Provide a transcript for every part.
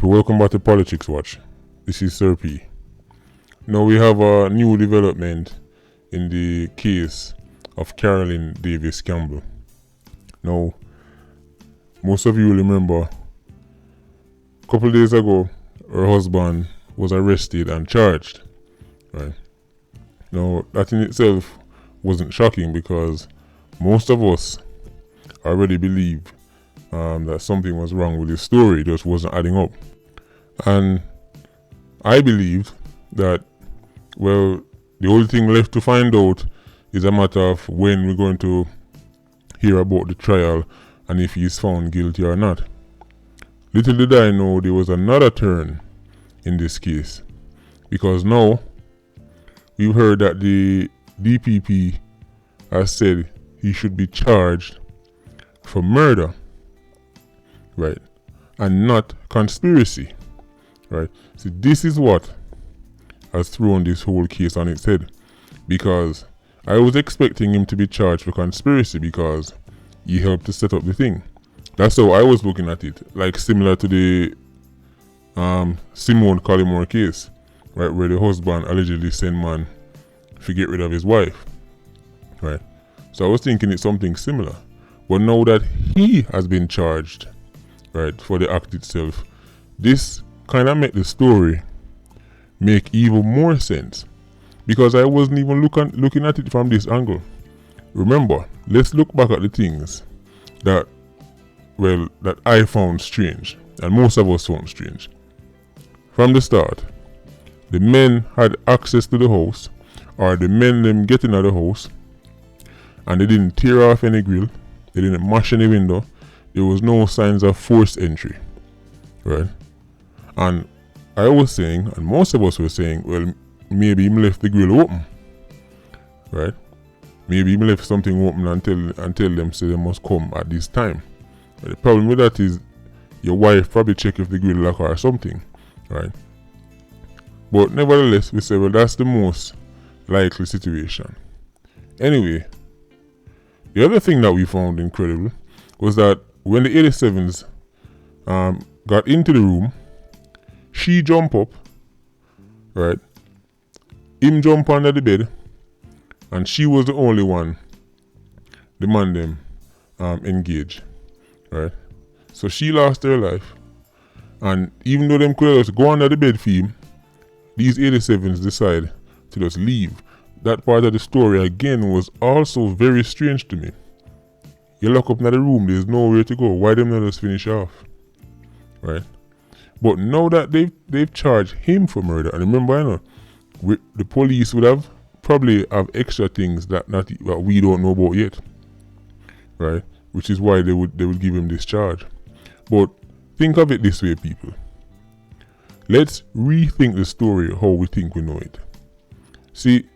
people, welcome back to Politics Watch. This is Sir P. Now we have a new development in the case of Carolyn Davis Campbell. Now, most of you will remember a couple of days ago, her husband was arrested and charged. Right? Now, that in itself wasn't shocking because most of us already believed that something was wrong with his story, it just wasn't adding up. And I believed that, well, the only thing left to find out is a matter of when we're going to hear about the trial and if he's found guilty or not. Little did I know there was another turn in this case, because now we've heard that the DPP has said he should be charged for murder, right, and not conspiracy, right. So this is what has thrown this whole case on its head, because I was expecting him to be charged for conspiracy because he helped to set up the thing. That's how I was looking at it, like similar to the Simone Collymore case, right, where the husband allegedly sent man to get rid of his wife, right. So I was thinking it's something similar, but now that he has been charged, right, for the act itself, this kind of make the story make even more sense, because I wasn't even looking at it from this angle. Remember, let's look back at the things that I found strange, and most of us found strange. From the start, the men had access to the house, or the men them getting out of the house, and they didn't tear off any grill, they didn't mash any window, there was no signs of forced entry, right? And I was saying, and most of us were saying, well, maybe he left the grill open, right? Maybe he left something open and tell them so they must come at this time. But the problem with that is your wife probably check if the grill lock or something, right? But nevertheless, we say, well, that's the most likely situation. Anyway, the other thing that we found incredible was that when the 87s got into the room, she jumped up, right? Him jump under the bed, and she was the only one, the man them, engaged, right? So she lost her life, and even though them could just go under the bed for him, these 87s decide to just leave. That part of the story again was also very strange to me. You lock up in the room, there's nowhere to go. Why them not just finish off, right? But now that they've charged him for murder, and remember, I know the police would have probably have extra things that we don't know about yet, right? Which is why they would give him this charge. But think of it this way, people. Let's rethink the story how we think we know it. See,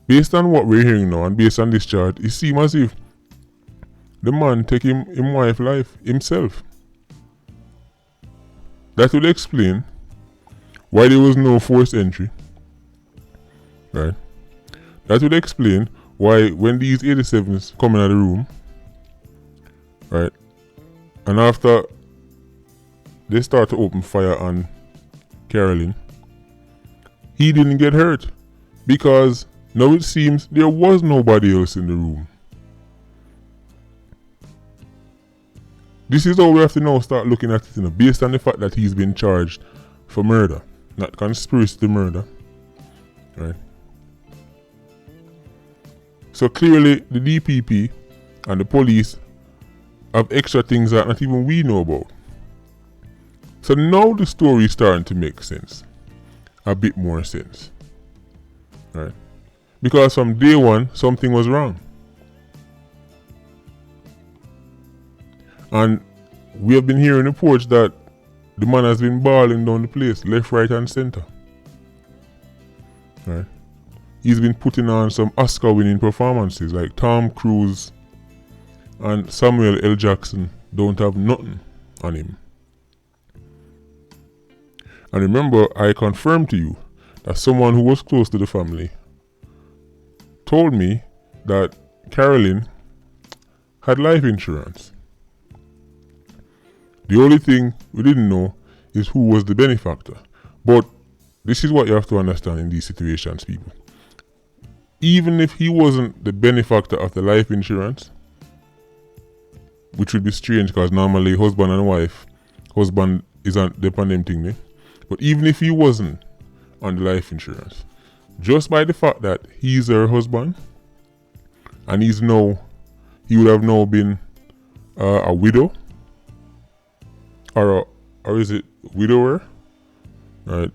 based on what we're hearing now and based on this charge, it seems as if the man take him wife life himself. That would explain why there was no forced entry, right? That would explain why when these 87s come into the room, right, and after they start to open fire on Carolyn, he didn't get hurt because now it seems there was nobody else in the room. This is how we have to now start looking at it, based on the fact that he's been charged for murder, not conspiracy to murder, right? So clearly the DPP and the police have extra things that not even we know about. So now the story is starting to make sense, a bit more sense, right? Because from day one, something was wrong. And we have been hearing reports that the man has been balling down the place, left, right, and center. Right? He's been putting on some Oscar-winning performances, like Tom Cruise and Samuel L. Jackson don't have nothing on him. And remember, I confirmed to you that someone who was close to the family told me that Carolyn had life insurance. The only thing we didn't know is who was the benefactor. But this is what you have to understand in these situations, people. Even if he wasn't the benefactor of the life insurance, which would be strange because normally husband and wife, husband is on the pandemic thing, eh? But even if he wasn't on the life insurance, just by the fact that he's her husband and he would have now been a widow, or is it widower? Right?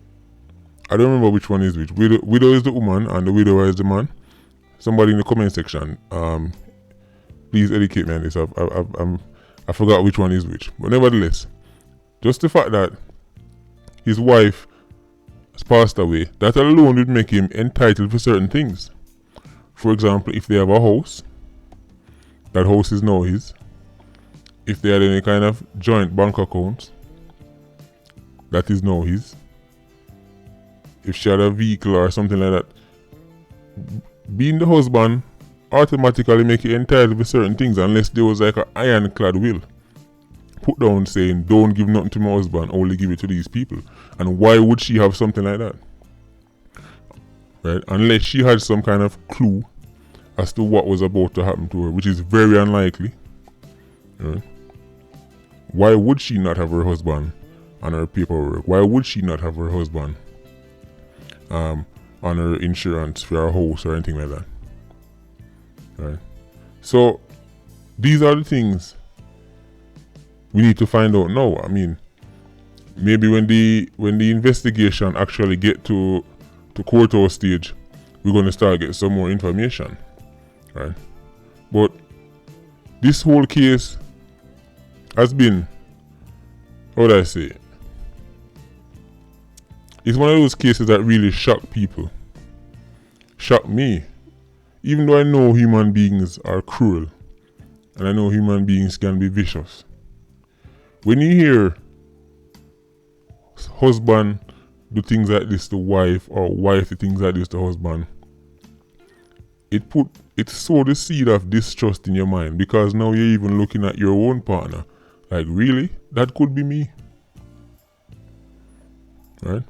I don't remember which one is which. Widow is the woman and the widower is the man. Somebody in the comment section, please educate me on this. I forgot which one is which. But nevertheless, just the fact that his wife has passed away, that alone would make him entitled for certain things. For example, if they have a house, that house is now his. If they had any kind of joint bank accounts, that is now his. If she had a vehicle or something like that, being the husband automatically make you entitled for certain things unless there was like an ironclad will put down saying, don't give nothing to my husband, only give it to these people. And why would she have something like that? Right? Unless she had some kind of clue as to what was about to happen to her, which is very unlikely. Right? Why would she not have her husband on her paperwork? Why would she not have her husband on her insurance for her house or anything like that? Right? So these are the things we need to find out now. I mean, maybe when the investigation actually get to courthouse stage, we're going to start get some more information, right? But this whole case has been, how would I say, it's one of those cases that really shock people. Shock me. Even though I know human beings are cruel and I know human beings can be vicious. When you hear husband do things like this to wife or wife do things like this to husband, it sow the seed of distrust in your mind, because now you're even looking at your own partner like, really? That could be me. Right?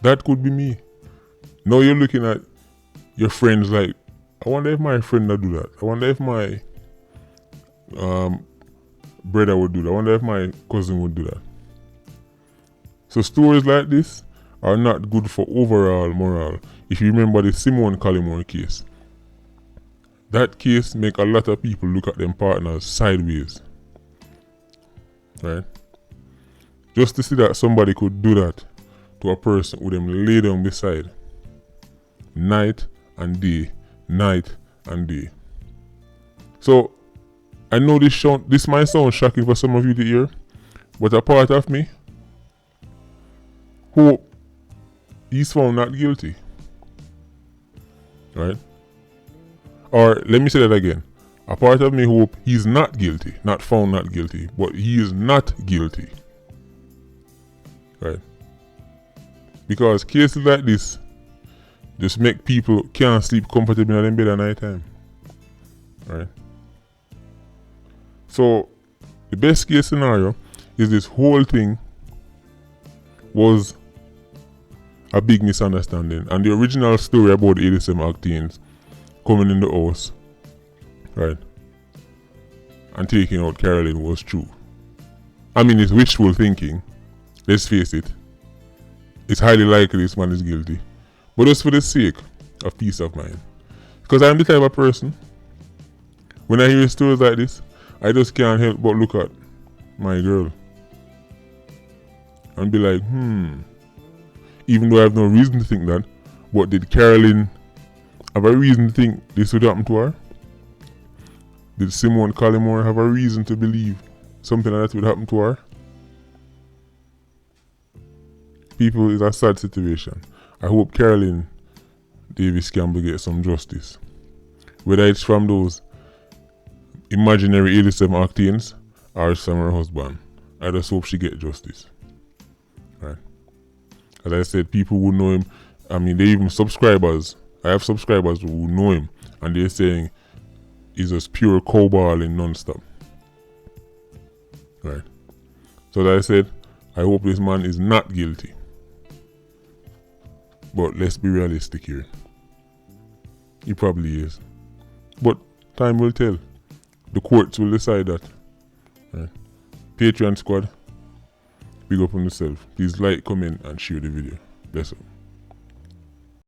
That could be me. Now you're looking at your friends like, I wonder if my friend would do that. I wonder if my brother would do that. I wonder if my cousin would do that. So stories like this are not good for overall morale. If you remember the Simone Collymore case, that case make a lot of people look at them partners sideways. Right? Just to see that somebody could do that to a person with them lay down beside night and day, night and day. So I know this might sound shocking for some of you to hear, but a part of me hope he's found not guilty. Right? Or let me say that again. A part of me hope he's not guilty, not found not guilty, but he is not guilty. Right? Because cases like this just make people can't sleep comfortably in their bed at night time. Right? So the best case scenario is this whole thing was a big misunderstanding, and the original story about the 87 Octanes coming in the house, right, and taking out Carolyn was true. I mean, it's wishful thinking. Let's face it. It's highly likely this man is guilty. But just for the sake of peace of mind. Because I'm the type of person, when I hear stories like this, I just can't help but look at my girl and be like, even though I have no reason to think that, but did Carolyn have a reason to think this would happen to her? Did Simone Collymore have a reason to believe something like that would happen to her? People, it's a sad situation. I hope Carolyn Davis Campbell gets some justice. Whether it's from those imaginary 87 Octanes or it's from her husband. I just hope she gets justice. Right? As I said, people who know him, I mean, they even subscribers. I have subscribers who know him and they're saying he's just pure cowballing non-stop. Right? So like I said, I hope this man is not guilty. But let's be realistic here. He probably is. But time will tell. The courts will decide that. Right. Patreon squad, big up on yourself. Please like, comment and share the video. Bless up.